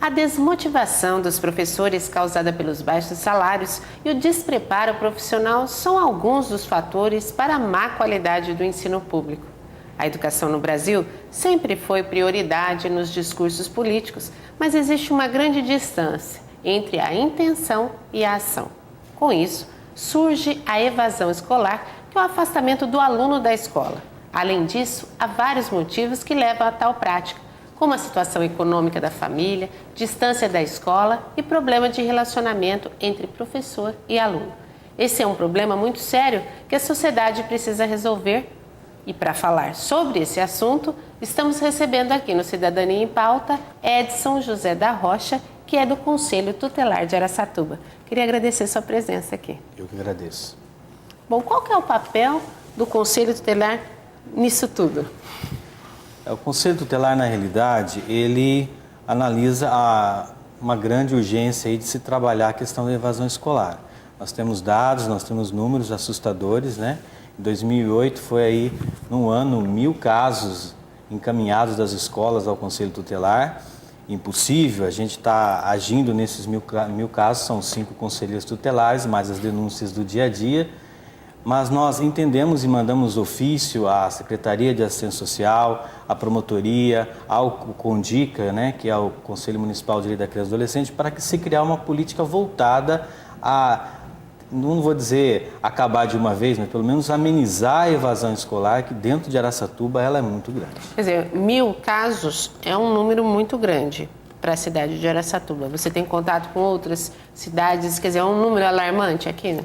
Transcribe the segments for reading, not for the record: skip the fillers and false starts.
A desmotivação dos professores causada pelos baixos salários e o despreparo profissional são alguns dos fatores para a má qualidade do ensino público. A educação no Brasil sempre foi prioridade nos discursos políticos, mas existe uma grande distância entre a intenção e a ação. Com isso, surge a evasão escolar, que é o afastamento do aluno da escola. Além disso, há vários motivos que levam a tal prática, como a situação econômica da família, distância da escola e problema de relacionamento entre professor e aluno. Esse é um problema muito sério que a sociedade precisa resolver. E para falar sobre esse assunto, estamos recebendo aqui no Cidadania em Pauta Edson José da Rocha, que é do Conselho Tutelar de Araçatuba. Queria agradecer sua presença aqui. Eu que agradeço. Bom, qual que é o papel do Conselho Tutelar nisso tudo? O Conselho Tutelar, na realidade, ele analisa uma grande urgência aí de se trabalhar a questão da evasão escolar. Nós temos dados, nós temos números assustadores, né? Em 2008 foi aí, num ano, 1.000 casos encaminhados das escolas ao Conselho Tutelar. Impossível, a gente está agindo nesses 1.000 casos, são 5 conselheiros tutelares, mais as denúncias do dia a dia. Mas nós entendemos e mandamos ofício à Secretaria de Assistência Social, à Promotoria, ao CONDICA, né, que é o Conselho Municipal de Direito da Criança e do Adolescente, para que se criar uma política voltada a, não vou dizer acabar de uma vez, mas pelo menos amenizar a evasão escolar, que dentro de Araçatuba ela é muito grande. Quer dizer, 1.000 casos é um número muito grande para a cidade de Araçatuba. Você tem contato com outras cidades, quer dizer, é um número alarmante aqui, né?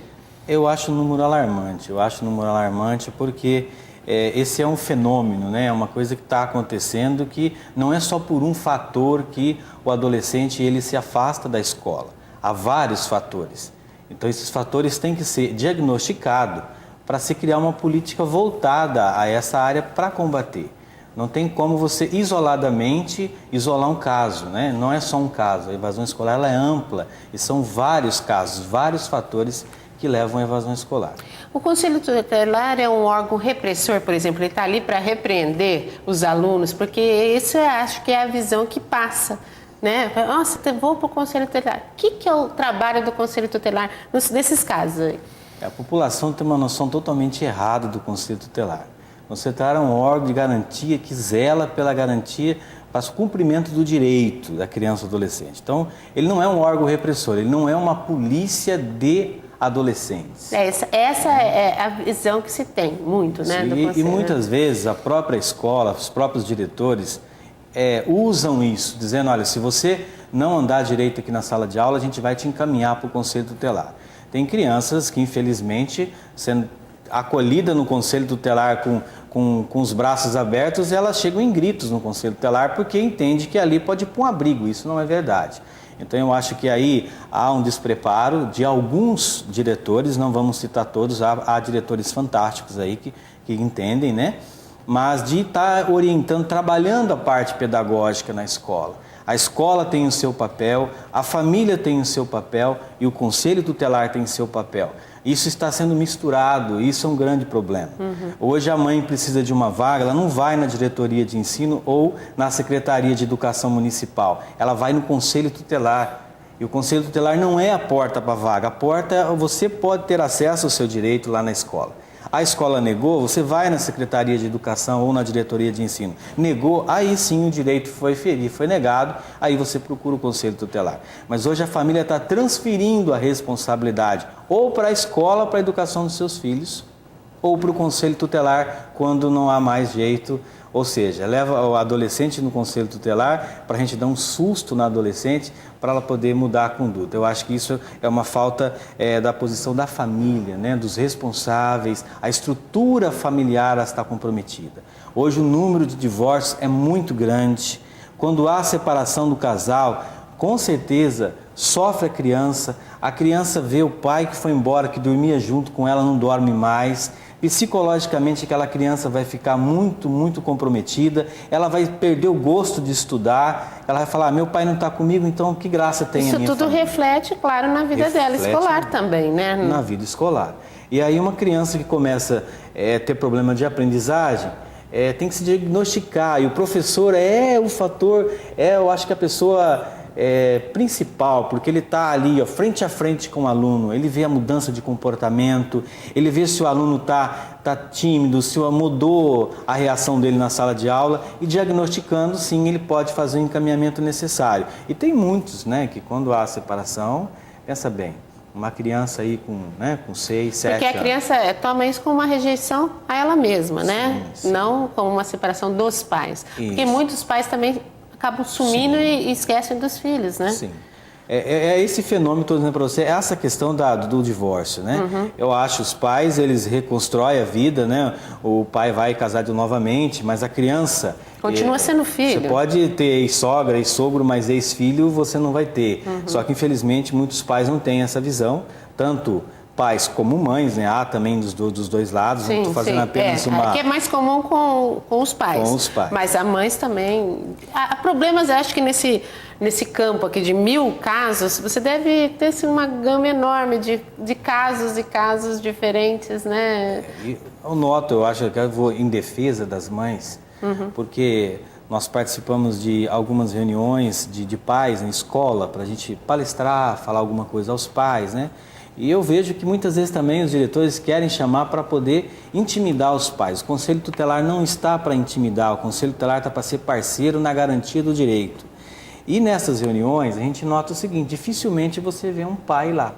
Eu acho o número alarmante porque esse é um fenômeno, né? É uma coisa que está acontecendo que não é só por um fator que o adolescente ele se afasta da escola. Há vários fatores. Então esses fatores têm que ser diagnosticados para se criar uma política voltada a essa área para combater. Não tem como você isoladamente isolar um caso, né? Não é só um caso, a evasão escolar ela é ampla e são vários casos, vários fatores que levam à evasão escolar. O Conselho Tutelar é um órgão repressor, por exemplo, ele está ali para repreender os alunos, porque isso eu acho que é a visão que passa, né? Nossa, vou para o Conselho Tutelar. O que é o trabalho do Conselho Tutelar nesses casos aí? A população tem uma noção totalmente errada do Conselho Tutelar. O Conselho Tutelar é um órgão de garantia que zela pela garantia para o cumprimento do direito da criança e do adolescente. Então, ele não é um órgão repressor, ele não é uma polícia de adolescentes. Essa é a visão que se tem muito, né? Do Conselho. E muitas vezes a própria escola, os próprios diretores usam isso, dizendo, olha, se você não andar direito aqui na sala de aula, a gente vai te encaminhar para o Conselho Tutelar. Tem crianças que, infelizmente, sendo acolhidas no Conselho Tutelar com os braços abertos, elas chegam em gritos no Conselho Tutelar porque entende que ali pode ir para um abrigo. Isso não é verdade. Então eu acho que aí há um despreparo de alguns diretores, não vamos citar todos, há diretores fantásticos aí que entendem, né? Mas de estar orientando, trabalhando a parte pedagógica na escola. A escola tem o seu papel, a família tem o seu papel e o Conselho Tutelar tem o seu papel. Isso está sendo misturado, isso é um grande problema. Hoje a mãe precisa de uma vaga, ela não vai na diretoria de ensino ou na Secretaria de Educação Municipal, ela vai no Conselho Tutelar. E o Conselho Tutelar não é a porta para a vaga, a porta você pode ter acesso ao seu direito lá na escola. A escola negou, você vai na Secretaria de Educação ou na Diretoria de Ensino. Negou, aí sim o direito foi ferido, foi negado, aí você procura o Conselho Tutelar. Mas hoje a família está transferindo a responsabilidade ou para a escola, para a educação dos seus filhos, ou para o Conselho Tutelar quando não há mais jeito. Ou seja, leva o adolescente no Conselho Tutelar para a gente dar um susto na adolescente para ela poder mudar a conduta. Eu acho que isso é uma falta da posição da família, né, dos responsáveis, a estrutura familiar está comprometida. Hoje o número de divórcios é muito grande. Quando há separação do casal, com certeza sofre a criança vê o pai que foi embora, que dormia junto com ela, não dorme mais. Psicologicamente aquela criança vai ficar muito, muito comprometida, ela vai perder o gosto de estudar, ela vai falar, meu pai não está comigo, então que graça tem a minha Isso tudo família? Reflete, claro, na vida dela, escolar também, né? Na vida escolar. E aí uma criança que começa a ter problema de aprendizagem, tem que se diagnosticar, e o professor é o fator, eu acho que a pessoa principal, porque ele está ali, ó, frente a frente com o aluno, ele vê a mudança de comportamento, ele vê se o aluno tá tímido, se mudou a reação dele na sala de aula, e diagnosticando, sim, ele pode fazer o encaminhamento necessário. E tem muitos, né, que quando há separação, pensa bem, uma criança aí com 6, 7 anos. Porque a criança toma isso como uma rejeição a ela mesma, né? Sim. Não como uma separação dos pais. Isso. Porque muitos pais também acabam sumindo e esquecem dos filhos, né? Sim. Esse fenômeno, estou dizendo para você, essa questão do divórcio, né? Eu acho os pais, eles reconstroem a vida, né? O pai vai casar novamente, mas a criança... Continua sendo filho. Você pode ter ex-sogra, ex-sogro, mas ex-filho você não vai ter. Só que, infelizmente, muitos pais não têm essa visão, tanto pais como mães, né? Há também dos dois lados, sim, não estou fazendo apenas uma... Aqui é mais comum com os pais. Com os pais. Mas as mães também... Há problemas, eu acho que nesse campo aqui de 1000 casos, você deve ter assim, uma gama enorme de casos e casos diferentes, né? Eu noto, eu acho que eu vou em defesa das mães, porque nós participamos de algumas reuniões de pais na escola para a gente palestrar, falar alguma coisa aos pais, né? E eu vejo que muitas vezes também os diretores querem chamar para poder intimidar os pais. O Conselho Tutelar não está para intimidar, o Conselho Tutelar está para ser parceiro na garantia do direito. E nessas reuniões a gente nota o seguinte, dificilmente você vê um pai lá.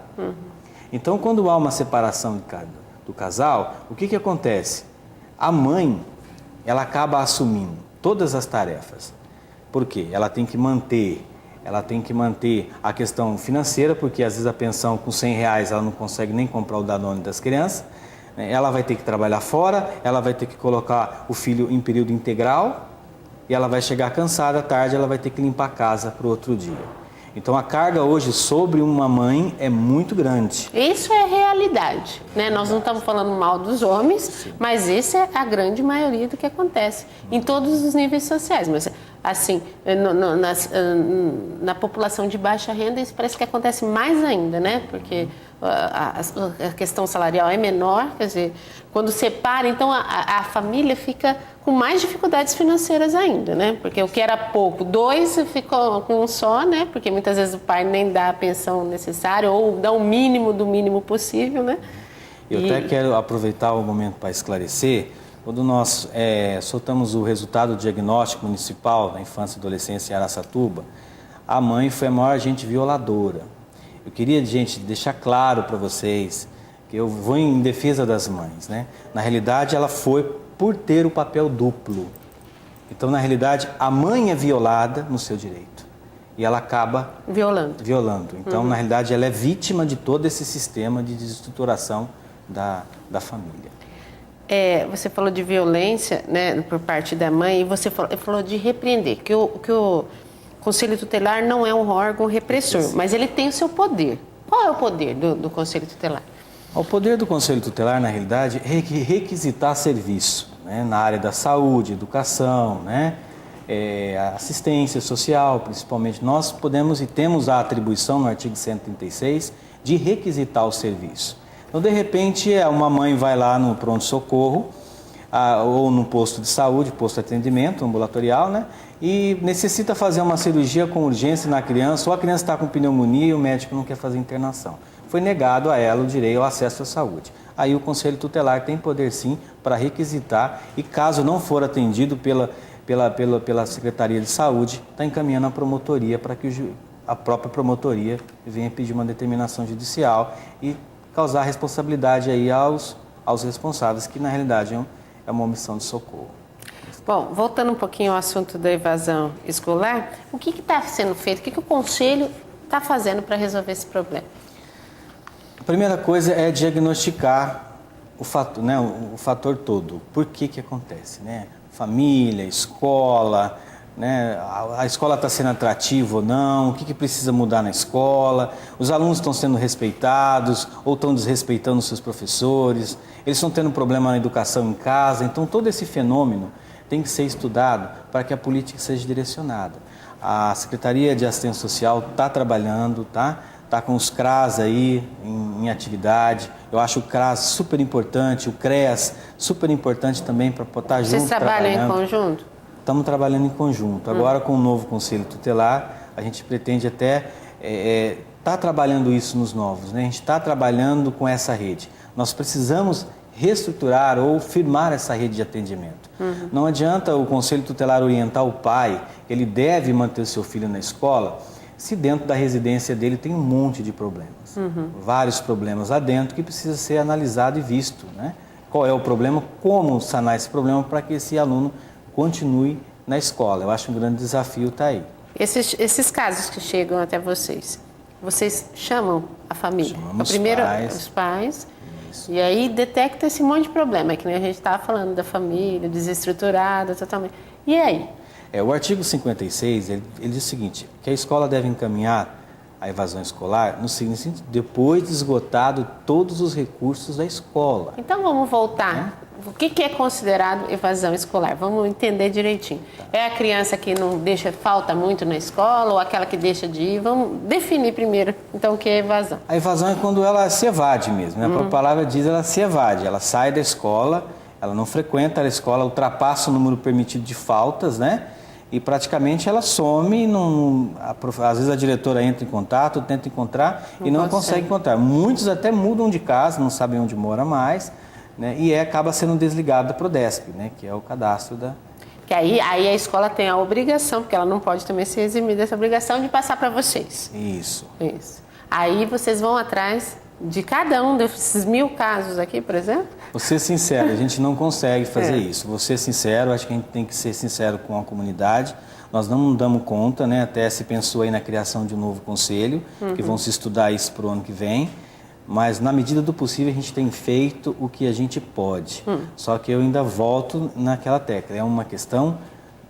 Então quando há uma separação do casal, o que acontece? A mãe, ela acaba assumindo todas as tarefas. Por quê? Ela tem que manter a questão financeira, porque às vezes a pensão com R$100 ela não consegue nem comprar o Danone das crianças. Ela vai ter que trabalhar fora, ela vai ter que colocar o filho em período integral e ela vai chegar cansada à tarde, ela vai ter que limpar a casa para o outro dia. Então a carga hoje sobre uma mãe é muito grande. Isso é realidade, né? Nós não estamos falando mal dos homens, sim, mas isso é a grande maioria do que acontece em todos os níveis sociais. Mas assim, na população de baixa renda isso parece que acontece mais ainda, né? Porque a questão salarial é menor, quer dizer, quando separa, então a família fica com mais dificuldades financeiras ainda, né? Porque o que era pouco, 2 ficou com um só, né? Porque muitas vezes o pai nem dá a pensão necessária ou dá o mínimo do mínimo possível, né? Eu até quero aproveitar o momento para esclarecer. Quando nós soltamos o resultado do diagnóstico municipal da infância e adolescência em Araçatuba, a mãe foi a maior agente violadora. Eu queria, gente, deixar claro para vocês que eu vou em defesa das mães, né? Na realidade, ela foi por ter o papel duplo. Então, na realidade, a mãe é violada no seu direito e ela acaba violando. Então, na realidade, ela é vítima de todo esse sistema de desestruturação da família. Você falou de violência, né, por parte da mãe, e você falou de repreender, que o Conselho Tutelar não é um órgão repressor, mas ele tem o seu poder. Qual é o poder do Conselho Tutelar? O poder do Conselho Tutelar, na realidade, é requisitar serviço, né, na área da saúde, educação, né, assistência social, principalmente. Nós podemos e temos a atribuição no artigo 136 de requisitar o serviço. Então, de repente, uma mãe vai lá no pronto-socorro ou no posto de saúde, posto de atendimento ambulatorial, né? E necessita fazer uma cirurgia com urgência na criança, ou a criança está com pneumonia e o médico não quer fazer internação. Foi negado a ela o direito ao acesso à saúde. Aí o Conselho Tutelar tem poder, sim, para requisitar e, caso não for atendido pela Secretaria de Saúde, está encaminhando a promotoria para que a própria promotoria venha pedir uma determinação judicial e causar responsabilidade aí aos responsáveis, que na realidade é uma omissão de socorro. Bom, voltando um pouquinho ao assunto da evasão escolar, o que está sendo feito, o que o Conselho está fazendo para resolver esse problema? A primeira coisa é diagnosticar o fator todo. Por que acontece, né? Família, escola, né? A escola está sendo atrativa ou não, o que precisa mudar na escola, os alunos estão sendo respeitados ou estão desrespeitando os seus professores, eles estão tendo problema na educação em casa. Então todo esse fenômeno tem que ser estudado para que a política seja direcionada. A Secretaria de Assistência Social está trabalhando, está com os CRAS aí em atividade. Eu acho o CRAS super importante, o CREAS super importante também para estar junto. Vocês trabalham em conjunto? Estamos trabalhando em conjunto. Agora, com o novo Conselho Tutelar, a gente pretende até tá trabalhando isso nos novos, né? A gente está trabalhando com essa rede. Nós precisamos reestruturar ou firmar essa rede de atendimento. Não adianta o Conselho Tutelar orientar o pai, ele deve manter o seu filho na escola, se dentro da residência dele tem um monte de problemas. Vários problemas lá dentro que precisa ser analisado e visto, né? Qual é o problema, como sanar esse problema para que esse aluno continue na escola. Eu acho um grande desafio estar aí. Esses casos que chegam até vocês chamam a família? Chamamos Os pais. Isso. E aí detecta esse monte de problema, que nem a gente estava falando da família, desestruturada, totalmente. E aí? O artigo 56, ele diz o seguinte, que a escola deve encaminhar a evasão escolar no seguinte sentido, depois de esgotado todos os recursos da escola. Então vamos voltar. O que é considerado evasão escolar? Vamos entender direitinho. É a criança que não falta muito na escola ou aquela que deixa de ir? Vamos definir primeiro, então, o que é evasão. A evasão é quando ela se evade mesmo, né? A própria palavra diz, ela se evade, ela sai da escola, ela não frequenta a escola, ultrapassa o número permitido de faltas, né? E praticamente ela some, às vezes a diretora entra em contato, tenta encontrar e não consegue encontrar. Muitos até mudam de casa, não sabem onde mora mais, né? E acaba sendo desligado da Prodesp, né? Que é o cadastro da... Que aí a escola tem a obrigação, porque ela não pode também se eximir dessa obrigação de passar para vocês. Isso. Aí vocês vão atrás de cada um desses 1000 casos aqui, por exemplo? Vou ser sincero, a gente não consegue fazer isso. Vou ser sincero, acho que a gente tem que ser sincero com a comunidade. Nós não damos conta, né? Até se pensou aí na criação de um novo conselho, que vão se estudar isso para o ano que vem. Mas, na medida do possível, a gente tem feito o que a gente pode. Só que eu ainda volto naquela tecla. É uma questão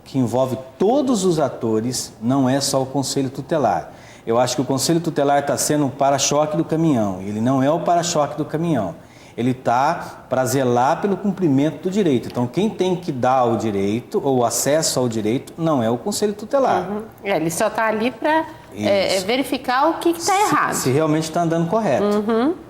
que envolve todos os atores, não é só o Conselho Tutelar. Eu acho que o Conselho Tutelar está sendo o para-choque do caminhão. Ele não é o para-choque do caminhão. Ele está para zelar pelo cumprimento do direito. Então, quem tem que dar o direito ou o acesso ao direito não é o Conselho Tutelar. Ele só está ali para verificar o que está errado. Se realmente está andando correto.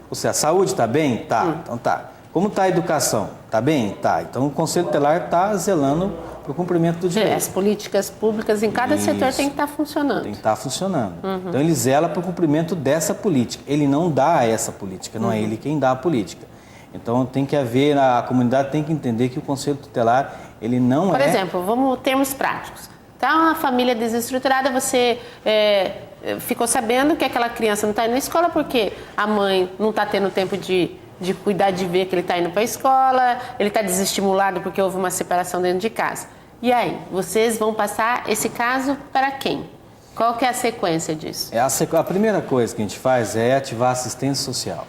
Ou seja, a saúde está bem? Tá. Então tá. Como está a educação? Está bem? Tá. Então o Conselho Tutelar está zelando para o cumprimento do direito. As políticas públicas em cada setor tem que estar funcionando. Tem que estar funcionando. Então ele zela para o cumprimento dessa política. Ele não dá essa política, não é ele quem dá a política. Então tem que haver, a comunidade tem que entender que o Conselho Tutelar, ele não Por exemplo, vamos termos práticos. Tá uma família desestruturada, você ficou sabendo que aquela criança não está indo na escola porque a mãe não está tendo tempo de cuidar, de ver que ele está indo para a escola, ele está desestimulado porque houve uma separação dentro de casa. E aí, vocês vão passar esse caso para quem? Qual que é a sequência disso? A primeira coisa que a gente faz é ativar a assistência social.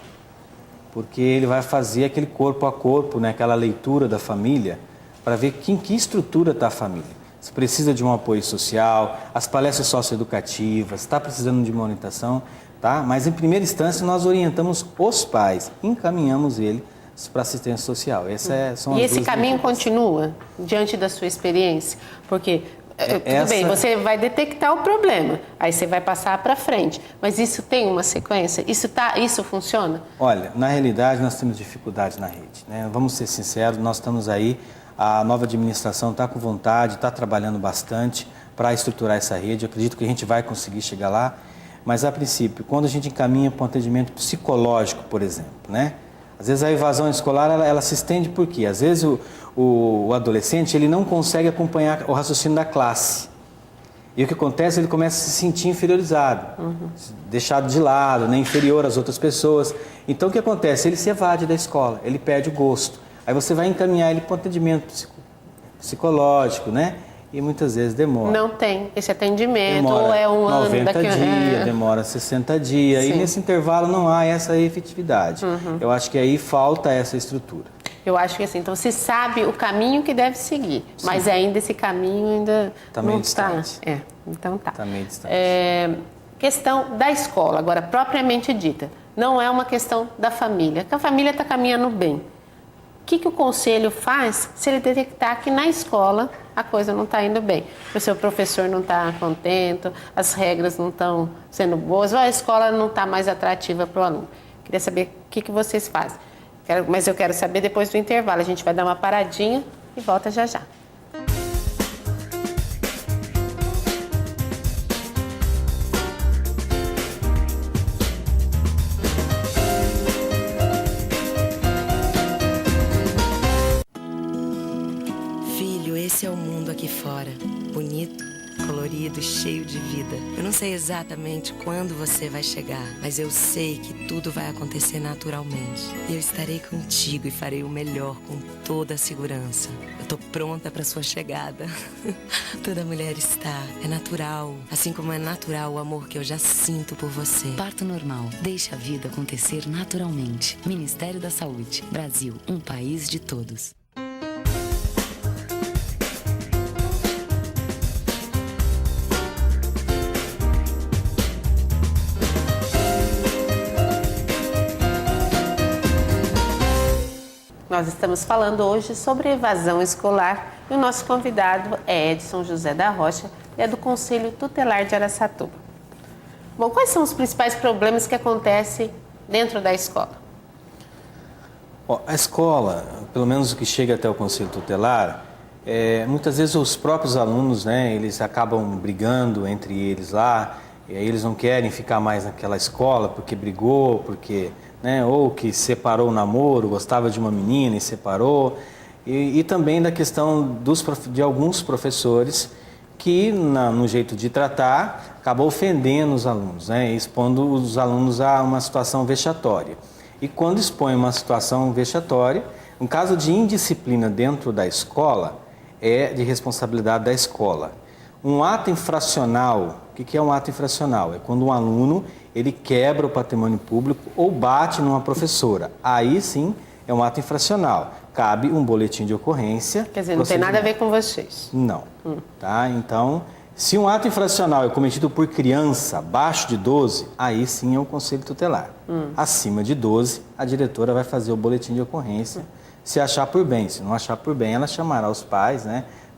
Porque ele vai fazer aquele corpo a corpo, né, aquela leitura da família, para ver em que estrutura está a família. Se precisa de um apoio social, as palestras socioeducativas, está precisando de uma orientação, tá? Mas em primeira instância nós orientamos os pais, encaminhamos eles para assistência social. E esse caminho continua diante da sua experiência? Porque... Tudo bem, você vai detectar o problema, aí você vai passar para frente. Mas isso tem uma sequência? Isso funciona? Olha, na realidade nós temos dificuldades na rede, né? Vamos ser sinceros, nós estamos aí, a nova administração está com vontade, está trabalhando bastante para estruturar essa rede. Eu acredito que a gente vai conseguir chegar lá, mas a princípio, quando a gente encaminha para um atendimento psicológico, por exemplo, né? Às vezes a evasão escolar ela se estende por quê? Às vezes o adolescente ele não consegue acompanhar o raciocínio da classe. E o que acontece? Ele começa a se sentir inferiorizado, deixado de lado, né? Inferior às outras pessoas. Então o que acontece? Ele se evade da escola, ele perde o gosto. Aí você vai encaminhar ele para um atendimento psicológico, né? E muitas vezes demora. Não tem esse atendimento, demora ou é um 90 ano dias, demora 60 dias. Sim. E nesse intervalo não há essa efetividade. Eu acho que aí falta essa estrutura. Eu acho que assim, então se sabe o caminho que deve seguir, sim, mas ainda esse caminho ainda tá não meio está. Distante. Então tá. Está meio distante. Questão da escola, agora propriamente dita, não é uma questão da família, que a família está caminhando bem. O que o conselho faz se ele detectar que na escola a coisa não está indo bem? O seu professor não está contente, as regras não estão sendo boas, ou a escola não está mais atrativa para o aluno. Queria saber o que vocês fazem. Mas eu quero saber depois do intervalo. A gente vai dar uma paradinha e volta já já. sei exatamente quando você vai chegar, mas eu sei que tudo vai acontecer naturalmente. E eu estarei contigo e farei o melhor com toda a segurança. Eu tô pronta para sua chegada. Toda mulher está. É natural. Assim como é natural o amor que eu já sinto por você. Parto normal. Deixe a vida acontecer naturalmente. Ministério da Saúde. Brasil, um país de todos. Nós estamos falando hoje sobre evasão escolar e o nosso convidado é Edson José da Rocha, e é do Conselho Tutelar de Araçatuba. Bom, quais são os principais problemas que acontecem dentro da escola? A escola, pelo menos o que chega até o Conselho Tutelar, muitas vezes os próprios alunos, né, eles acabam brigando entre eles lá, e aí eles não querem ficar mais naquela escola porque brigou, porque... ou que separou o namoro, gostava de uma menina e separou, e também da questão de alguns professores que, no jeito de tratar, acabam ofendendo os alunos, expondo os alunos a uma situação vexatória. E quando expõe uma situação vexatória, um caso de indisciplina dentro da escola é de responsabilidade da escola. Um ato infracional, o que é um ato infracional? É quando um aluno ele quebra o patrimônio público ou bate numa professora. Aí sim é um ato infracional. Cabe um boletim de ocorrência. Quer dizer, não tem nada a ver com vocês. Não. Tá? Então, se um ato infracional é cometido por criança abaixo de 12, aí sim é o Conselho Tutelar. Acima de 12, a diretora vai fazer o boletim de ocorrência, se achar por bem. Se não achar por bem, ela chamará os pais,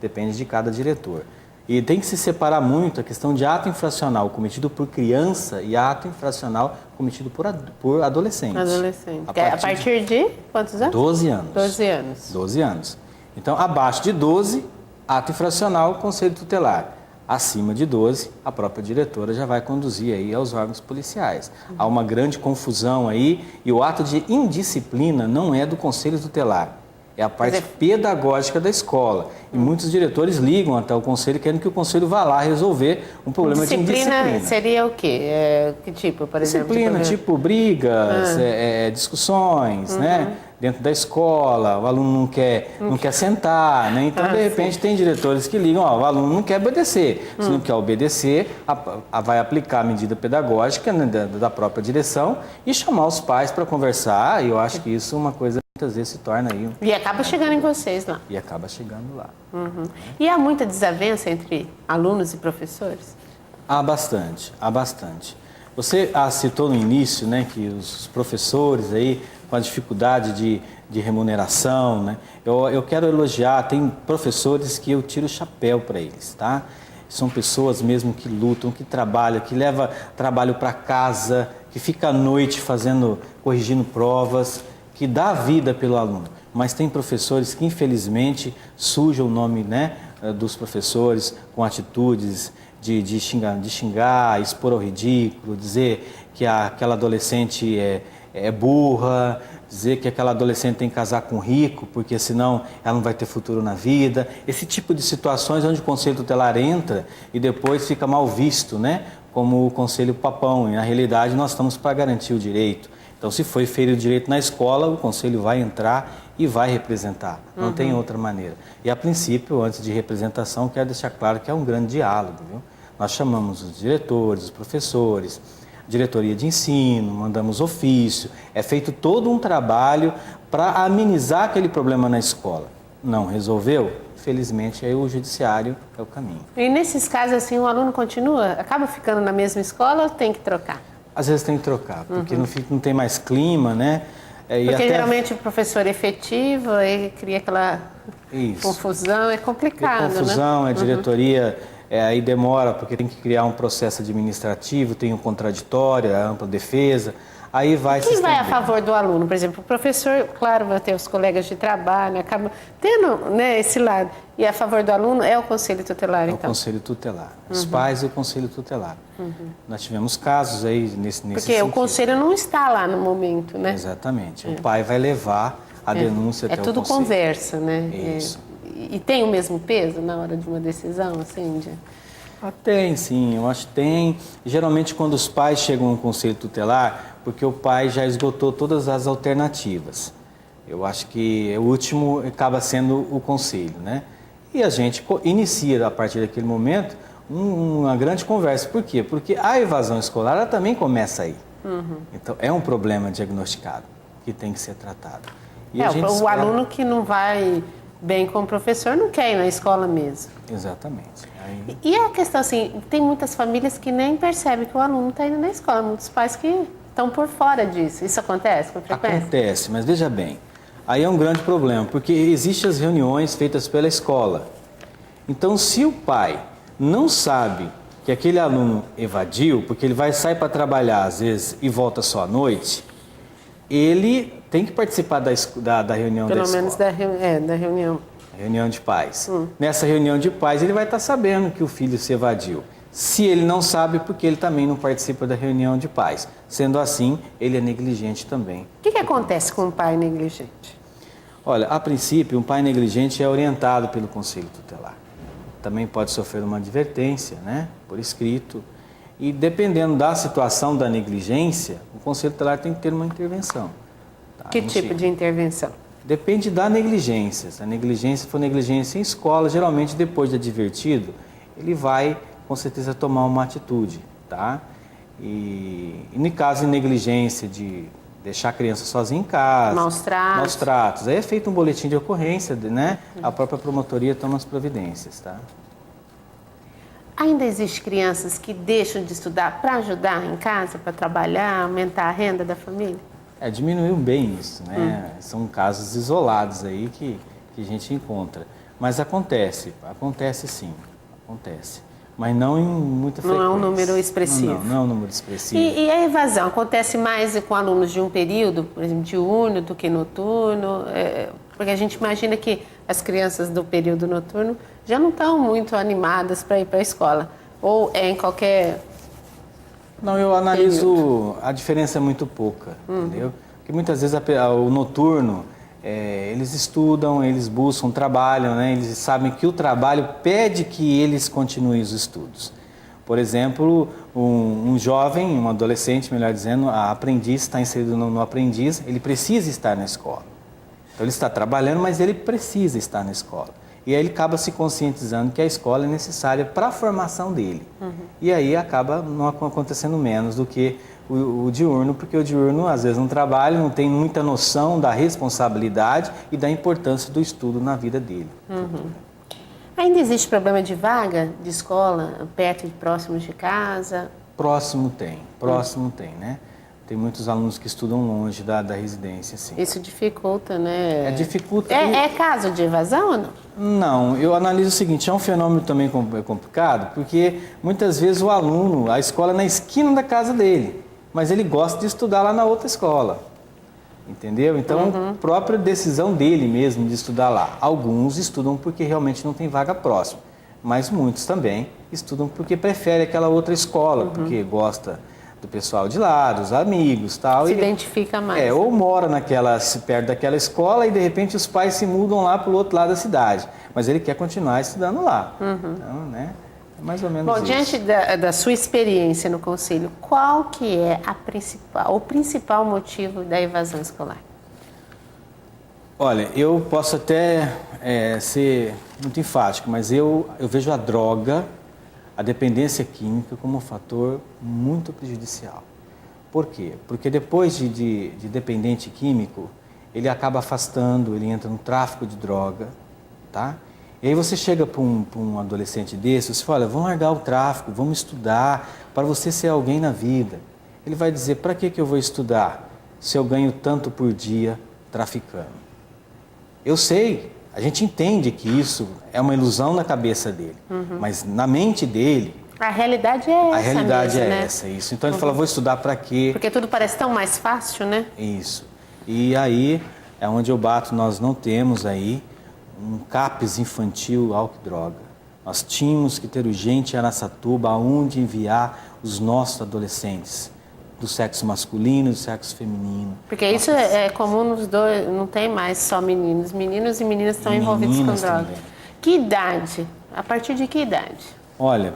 depende de cada diretor. E tem que se separar muito a questão de ato infracional cometido por criança e ato infracional cometido por adolescentes. Adolescente. A partir de quantos anos? 12 anos. 12 anos. 12 anos. Então, abaixo de 12, ato infracional, Conselho Tutelar. Acima de 12, a própria diretora já vai conduzir aí aos órgãos policiais. Há uma grande confusão aí e o ato de indisciplina não é do Conselho Tutelar. É a parte pedagógica da escola. E muitos diretores ligam até o conselho querendo que o conselho vá lá resolver um problema de indisciplina. Disciplina seria o quê? Que tipo, por exemplo? Disciplina, tipo brigas, discussões, dentro da escola, o aluno não quer sentar, Então, de repente, tem diretores que ligam, o aluno não quer obedecer. Se não quer obedecer, vai aplicar a medida pedagógica da própria direção e chamar os pais para conversar. E eu acho que isso é uma coisa muitas vezes se torna aí... E acaba chegando em vocês lá. E acaba chegando lá. E há muita desavença entre alunos e professores? Há bastante, há bastante. Você citou no início, que os professores aí, com a dificuldade de remuneração, eu quero elogiar, tem professores que eu tiro o chapéu para eles, tá? São pessoas mesmo que lutam, que trabalham, que levam trabalho para casa, que fica à noite corrigindo provas, que dá vida pelo aluno. Mas tem professores que, infelizmente, sujam o nome dos professores com atitudes de xingar, expor ao ridículo, dizer que aquela adolescente é burra, dizer que aquela adolescente tem que casar com rico, porque senão ela não vai ter futuro na vida. Esse tipo de situações onde o Conselho Tutelar entra e depois fica mal visto, como o Conselho Papão. E, na realidade, nós estamos para garantir o direito. Então, se foi feito o direito na escola, o Conselho vai entrar e vai representar. Não tem outra maneira. E, a princípio, antes de representação, quero deixar claro que é um grande diálogo, viu? Nós chamamos os diretores, os professores, diretoria de ensino, mandamos ofício. É feito todo um trabalho para amenizar aquele problema na escola. Não resolveu? Felizmente, aí o judiciário é o caminho. E, nesses casos, assim, o aluno continua? Acaba ficando na mesma escola ou tem que trocar? Às vezes tem que trocar, porque não tem mais clima, Porque geralmente o professor é efetivo, ele cria aquela confusão, é complicado, confusão, a diretoria, aí demora, porque tem que criar um processo administrativo, tem um contraditório, a ampla defesa, aí vai se Quem vai a estender. favor do aluno? Por exemplo, o professor, claro, vai ter os colegas de trabalho, acaba tendo esse lado. E a favor do aluno é o Conselho Tutelar, então? É o Conselho Tutelar. Os pais e o Conselho Tutelar. Nós tivemos casos aí nesse Porque sentido. o Conselho não está lá no momento, Exatamente. O pai vai levar a denúncia até o Conselho. É tudo conversa, Isso. E tem o mesmo peso na hora de uma decisão, assim, Ah, tem, sim, eu acho que tem. Geralmente quando os pais chegam no conselho tutelar, porque o pai já esgotou todas as alternativas. Eu acho que o último acaba sendo o conselho, né? E a gente inicia, a partir daquele momento, uma grande conversa. Por quê? Porque a evasão escolar ela também começa aí. Então, é um problema diagnosticado que tem que ser tratado. E a gente o espera... aluno que não vai bem com o professor não quer ir na escola mesmo. Exatamente. Aí... E a questão assim, tem muitas famílias que nem percebem que o aluno está indo na escola, muitos pais que estão por fora disso. Isso acontece com frequência? Acontece, mas veja bem, aí é um grande problema, porque existem as reuniões feitas pela escola. Então, se o pai não sabe que aquele aluno evadiu, porque ele vai sair para trabalhar às vezes e volta só à noite, ele tem que participar da reunião da escola. Pelo menos da reunião. Reunião de pais. Nessa reunião de pais, ele vai estar sabendo que o filho se evadiu. Se ele não sabe, porque ele também não participa da reunião de pais. Sendo assim, ele é negligente também. O que acontece com um pai negligente? Olha, a princípio, um pai negligente é orientado pelo conselho tutelar. Também pode sofrer uma advertência, né, por escrito. E dependendo da situação da negligência, o conselho tutelar tem que ter uma intervenção. Tá? Que tipo de intervenção? Depende da negligência. Se a negligência for negligência em escola, geralmente depois de advertido, ele vai com certeza tomar uma atitude, tá? E no caso de negligência de deixar a criança sozinha em casa, maus tratos, aí é feito um boletim de ocorrência, né? A própria promotoria toma as providências, tá? Ainda existem crianças que deixam de estudar para ajudar em casa, para trabalhar, aumentar a renda da família? Diminuiu bem isso, né? São casos isolados aí que a gente encontra. Mas acontece sim, acontece. Mas não em muita frequência. Não é um número expressivo. Não é um número expressivo. E a evasão acontece mais com alunos de um período, por exemplo, diurno do que noturno? Porque a gente imagina que as crianças do período noturno já não estão muito animadas para ir para a escola. Ou é em qualquer... Não, eu analiso, a diferença é muito pouca, entendeu? Porque muitas vezes o noturno, eles estudam, eles buscam, trabalham, né? Eles sabem que o trabalho pede que eles continuem os estudos. Por exemplo, um jovem, um adolescente, melhor dizendo, a aprendiz, está inserido no aprendiz, ele precisa estar na escola. Então ele está trabalhando, mas ele precisa estar na escola. E aí ele acaba se conscientizando que a escola é necessária para a formação dele. E aí acaba não acontecendo menos do que o diurno, porque o diurno às vezes não trabalha, não tem muita noção da responsabilidade e da importância do estudo na vida dele. Ainda existe problema de vaga de escola perto e próximo de casa? Próximo tem, né? Tem muitos alunos que estudam longe da residência, sim. Isso dificulta, né? Dificulta. É caso de evasão ou não? Não, eu analiso o seguinte, é um fenômeno também complicado, porque muitas vezes o aluno, a escola é na esquina da casa dele, mas ele gosta de estudar lá na outra escola, entendeu? Então, própria decisão dele mesmo de estudar lá. Alguns estudam porque realmente não tem vaga próxima, mas muitos também estudam porque preferem aquela outra escola, porque gosta do pessoal de lá, dos amigos, tal. Se identifica mais. Ou mora perto daquela escola e de repente os pais se mudam lá para o outro lado da cidade. Mas ele quer continuar estudando lá. Então, né? É mais ou menos isso. Diante da sua experiência no conselho, qual que é o principal motivo da evasão escolar? Olha, eu posso até ser muito enfático, mas eu vejo a droga, a dependência química como um fator muito prejudicial. Por quê? Porque depois de dependente químico, ele acaba afastando, ele entra no tráfico de droga, tá? E aí você chega para um adolescente desse, você fala, vamos largar o tráfico, vamos estudar, para você ser alguém na vida. Ele vai dizer, para que eu vou estudar se eu ganho tanto por dia traficando? Eu sei. A gente entende que isso é uma ilusão na cabeça dele, mas na mente dele... A realidade é essa. A realidade mesmo, é né? essa, isso. Então ele fala, vou estudar para quê? Porque tudo parece tão mais fácil, né? Isso. E aí é onde eu bato, nós não temos aí um CAPS infantil álcool e droga. Nós tínhamos que ter urgente em Araçatuba aonde enviar os nossos adolescentes. Do sexo masculino e do sexo feminino. Porque isso é comum nos dois, não tem mais só meninos. Meninos e meninas estão envolvidos com droga. Também. Que idade? A partir de que idade? Olha,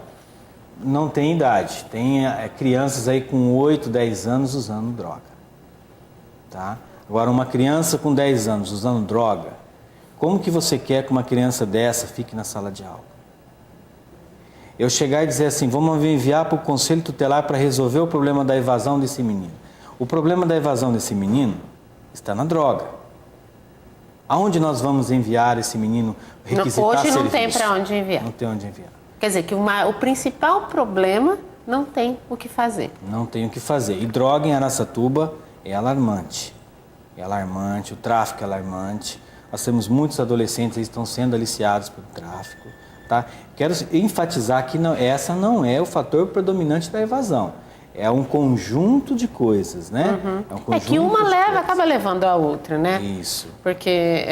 Não tem idade. Tem crianças aí com 8, 10 anos usando droga. Tá? Agora, uma criança com 10 anos usando droga, como que você quer que uma criança dessa fique na sala de aula? Eu chegar e dizer assim, vamos enviar para o Conselho Tutelar para resolver o problema da evasão desse menino. O problema da evasão desse menino está na droga. Aonde nós vamos enviar esse menino requisitar hoje não serviço? tem para onde enviar. Não tem onde enviar. Quer dizer que o principal problema não tem o que fazer. Não tem o que fazer. E droga em Araçatuba é alarmante. É alarmante, o tráfico é alarmante. Nós temos muitos adolescentes que estão sendo aliciados pelo tráfico. Tá? Quero enfatizar que essa não é o fator predominante da evasão. É um conjunto de coisas, né? É um conjunto que uma coisas. acaba levando a outra, né? Isso. Porque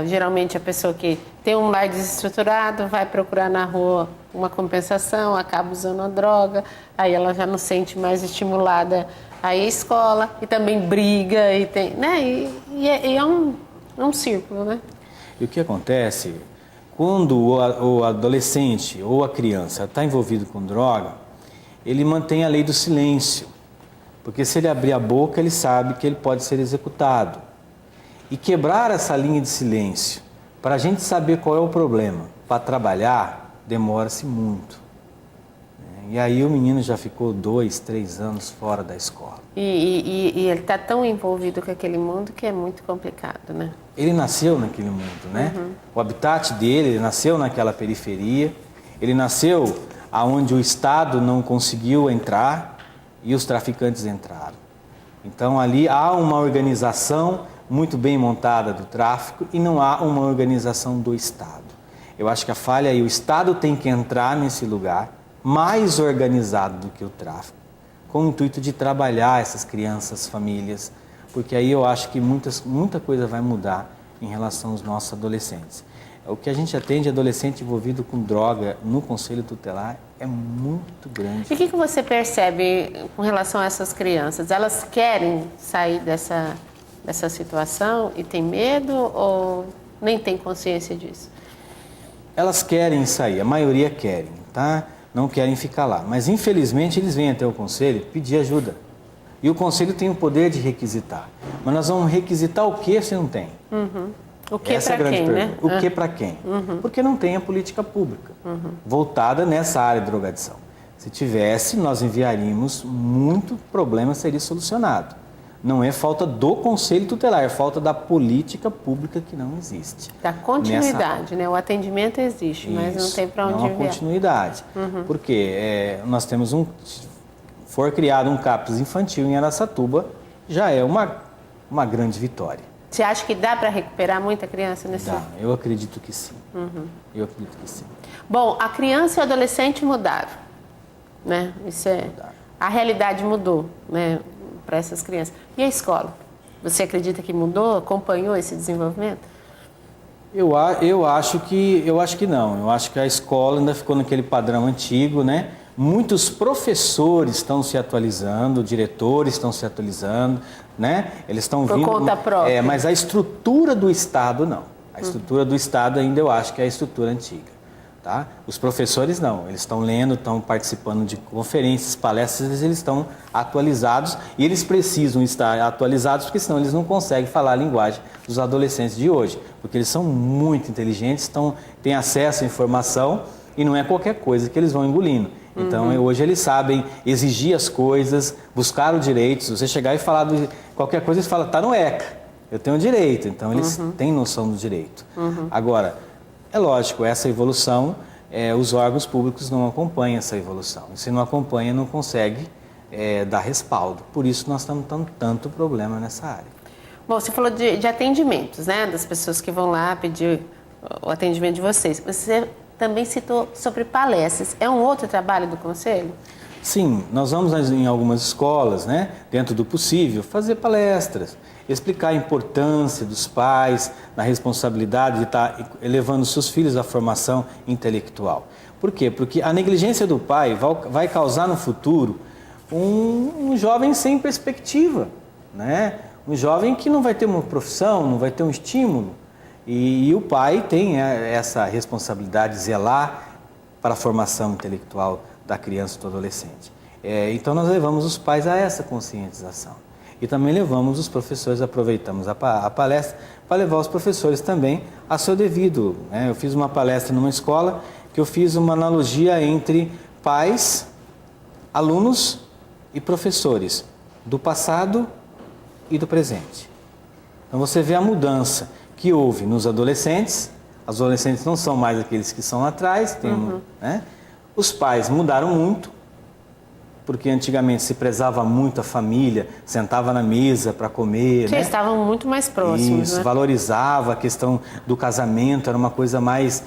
geralmente a pessoa que tem um lar desestruturado vai procurar na rua uma compensação, acaba usando a droga, aí ela já não sente mais estimulada a ir à escola e também briga e tem, né? E é um círculo, né? E o que acontece quando o adolescente ou a criança está envolvido com droga? Ele mantém a lei do silêncio, porque se ele abrir a boca, ele sabe que ele pode ser executado. E quebrar essa linha de silêncio, para a gente saber qual é o problema, para trabalhar, demora-se muito. E aí o menino já ficou 2, 3 anos fora da escola. E ele está tão envolvido com aquele mundo que é muito complicado, né? Ele nasceu naquele mundo, né? O habitat dele, ele nasceu naquela periferia, ele nasceu aonde o Estado não conseguiu entrar e os traficantes entraram. Então ali há uma organização muito bem montada do tráfico e não há uma organização do Estado. Eu acho que a falha é o Estado tem que entrar nesse lugar mais organizado do que o tráfico, com o intuito de trabalhar essas crianças, famílias, porque aí eu acho que muita coisa vai mudar em relação aos nossos adolescentes. O que a gente atende adolescente envolvido com droga no Conselho Tutelar é muito grande. E o que você percebe com relação a essas crianças? Elas querem sair dessa situação e tem medo ou nem tem consciência disso? Elas querem sair, a maioria querem, tá? Não querem ficar lá. Mas infelizmente eles vêm até o Conselho pedir ajuda. E o Conselho tem o poder de requisitar. Mas nós vamos requisitar o que se não tem? O que para quem, né? O que para quem? Porque não tem a política pública voltada nessa área de drogadição. Se tivesse, nós enviaríamos, muito problema seria solucionado. Não é falta do Conselho Tutelar, é falta da política pública que não existe. Da continuidade, né? O atendimento existe, mas não tem para onde enviar. Não há continuidade. Porque nós temos for criado um CAPS infantil em Araçatuba, já é uma grande vitória. Você acha que dá para recuperar muita criança nesse Dá, eu acredito que sim. Eu acredito que sim. Bom, a criança e o adolescente mudaram, né? A realidade mudou, né, para essas crianças. E a escola? Você acredita que mudou? Acompanhou esse desenvolvimento? Eu acho que não. Eu acho que a escola ainda ficou naquele padrão antigo, né? Muitos professores estão se atualizando, diretores estão se atualizando, né? Eles estão vindo... Por conta própria. Mas a estrutura do Estado, não. A estrutura do Estado ainda eu acho que é a estrutura antiga, tá? Os professores não. Eles estão lendo, estão participando de conferências, palestras, eles estão atualizados e eles precisam estar atualizados porque senão eles não conseguem falar a linguagem dos adolescentes de hoje, porque eles são muito inteligentes, têm acesso à informação e não é qualquer coisa que eles vão engolindo. Então, hoje eles sabem exigir as coisas, buscar o direito. Se você chegar e falar de qualquer coisa, eles falam, tá no ECA, eu tenho direito. Então, eles têm noção do direito. Agora, é lógico, essa evolução, os órgãos públicos não acompanham essa evolução. E se não acompanha, não consegue dar respaldo. Por isso, nós estamos tendo tanto problema nessa área. Bom, você falou de atendimentos, né? Das pessoas que vão lá pedir o atendimento de vocês. Você também citou sobre palestras. É um outro trabalho do Conselho? Sim, nós vamos em algumas escolas, né, dentro do possível, fazer palestras, explicar a importância dos pais, na responsabilidade de estar elevando seus filhos à formação intelectual. Por quê? Porque a negligência do pai vai causar no futuro um jovem sem perspectiva, né? Um jovem que não vai ter uma profissão, não vai ter um estímulo. E o pai tem essa responsabilidade de zelar para a formação intelectual da criança ou do adolescente. Então nós levamos os pais a essa conscientização. E também levamos os professores, aproveitamos a palestra para levar os professores também a seu devido. Né? Eu fiz uma palestra numa escola que eu fiz uma analogia entre pais, alunos e professores, do passado e do presente. Então você vê a mudança que houve nos adolescentes. Os adolescentes não são mais aqueles que são lá atrás. Né? Os pais mudaram muito, porque antigamente se prezava muito a família, sentava na mesa para comer. Já estavam muito mais próximos. Isso, né? Valorizava a questão do casamento, era uma coisa mais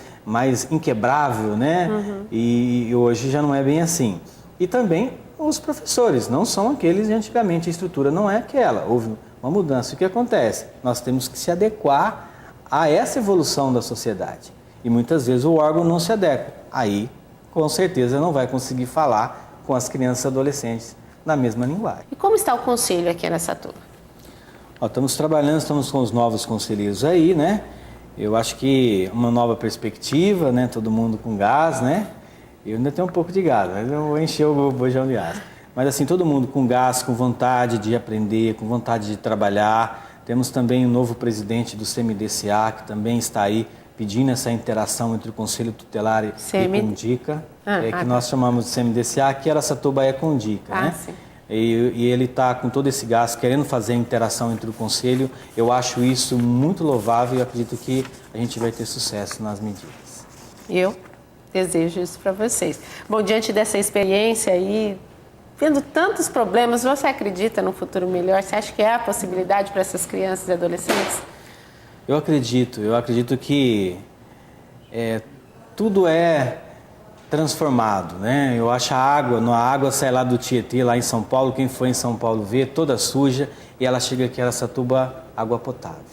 inquebrável, né? E hoje já não é bem assim. E também os professores, não são aqueles de antigamente, a estrutura não é aquela, houve uma mudança. O que acontece? Nós temos que se adequar a essa evolução da sociedade. E muitas vezes o órgão não se adequa. Aí, com certeza, não vai conseguir falar com as crianças e adolescentes na mesma linguagem. E como está o conselho aqui nessa turma? Estamos trabalhando, estamos com os novos conselheiros aí, né? Eu acho que uma nova perspectiva, né? Todo mundo com gás, né? Eu ainda tenho um pouco de gás, mas eu vou encher o bojão de gás. Mas assim, todo mundo com gás, com vontade de aprender, com vontade de trabalhar. Temos também o novo presidente do CMDCA, que também está aí pedindo essa interação entre o Conselho Tutelar e Condica, que nós chamamos de CMDCA, que Araçatuba é Condica, né? Sim. E ele está com todo esse gás, querendo fazer a interação entre o Conselho. Eu acho isso muito louvável e acredito que a gente vai ter sucesso nas medidas. Eu desejo isso para vocês. Bom, diante dessa experiência aí, vendo tantos problemas, você acredita num futuro melhor? Você acha que há possibilidade para essas crianças e adolescentes? Eu acredito que tudo é transformado, né? Eu acho a água sai lá do Tietê, lá em São Paulo, quem foi em São Paulo vê, toda suja, e ela chega aqui em Araçatuba, água potável,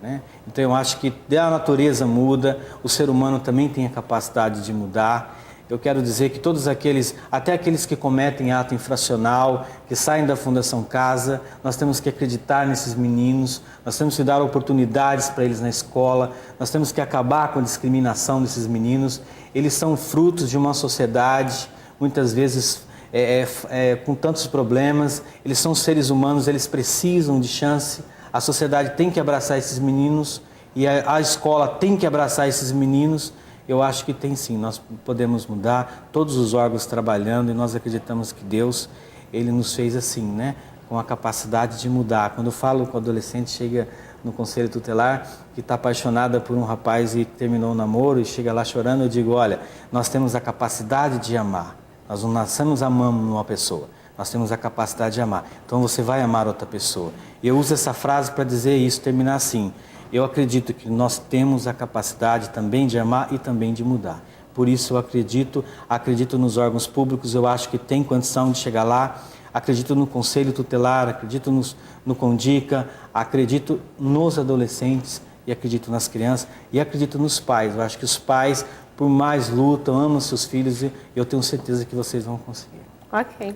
né? Então eu acho que a natureza muda, o ser humano também tem a capacidade de mudar. Eu quero dizer que todos aqueles, até aqueles que cometem ato infracional, que saem da Fundação Casa, nós temos que acreditar nesses meninos, nós temos que dar oportunidades para eles na escola, nós temos que acabar com a discriminação desses meninos. Eles são frutos de uma sociedade, muitas vezes com tantos problemas, eles são seres humanos, eles precisam de chance, a sociedade tem que abraçar esses meninos e a escola tem que abraçar esses meninos. Eu acho que tem sim, nós podemos mudar, todos os órgãos trabalhando e nós acreditamos que Deus, Ele nos fez assim, né? Com a capacidade de mudar. Quando eu falo com o adolescente, chega no Conselho Tutelar, que está apaixonada por um rapaz e terminou o namoro e chega lá chorando, eu digo, olha, nós temos a capacidade de amar, nós não nascemos amando uma pessoa, nós temos a capacidade de amar, então você vai amar outra pessoa. E eu uso essa frase para dizer isso, terminar assim. Eu acredito que nós temos a capacidade também de amar e também de mudar. Por isso eu acredito nos órgãos públicos, eu acho que tem condição de chegar lá, acredito no Conselho Tutelar, acredito no Condica, acredito nos adolescentes e acredito nas crianças e acredito nos pais. Eu acho que os pais, por mais lutam, amam seus filhos e eu tenho certeza que vocês vão conseguir. Ok.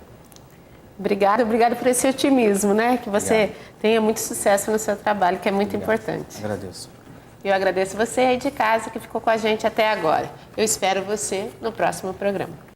Obrigada por esse otimismo, né? Que você tenha muito sucesso no seu trabalho, que é muito importante. Agradeço. Eu agradeço você aí de casa que ficou com a gente até agora. Eu espero você no próximo programa.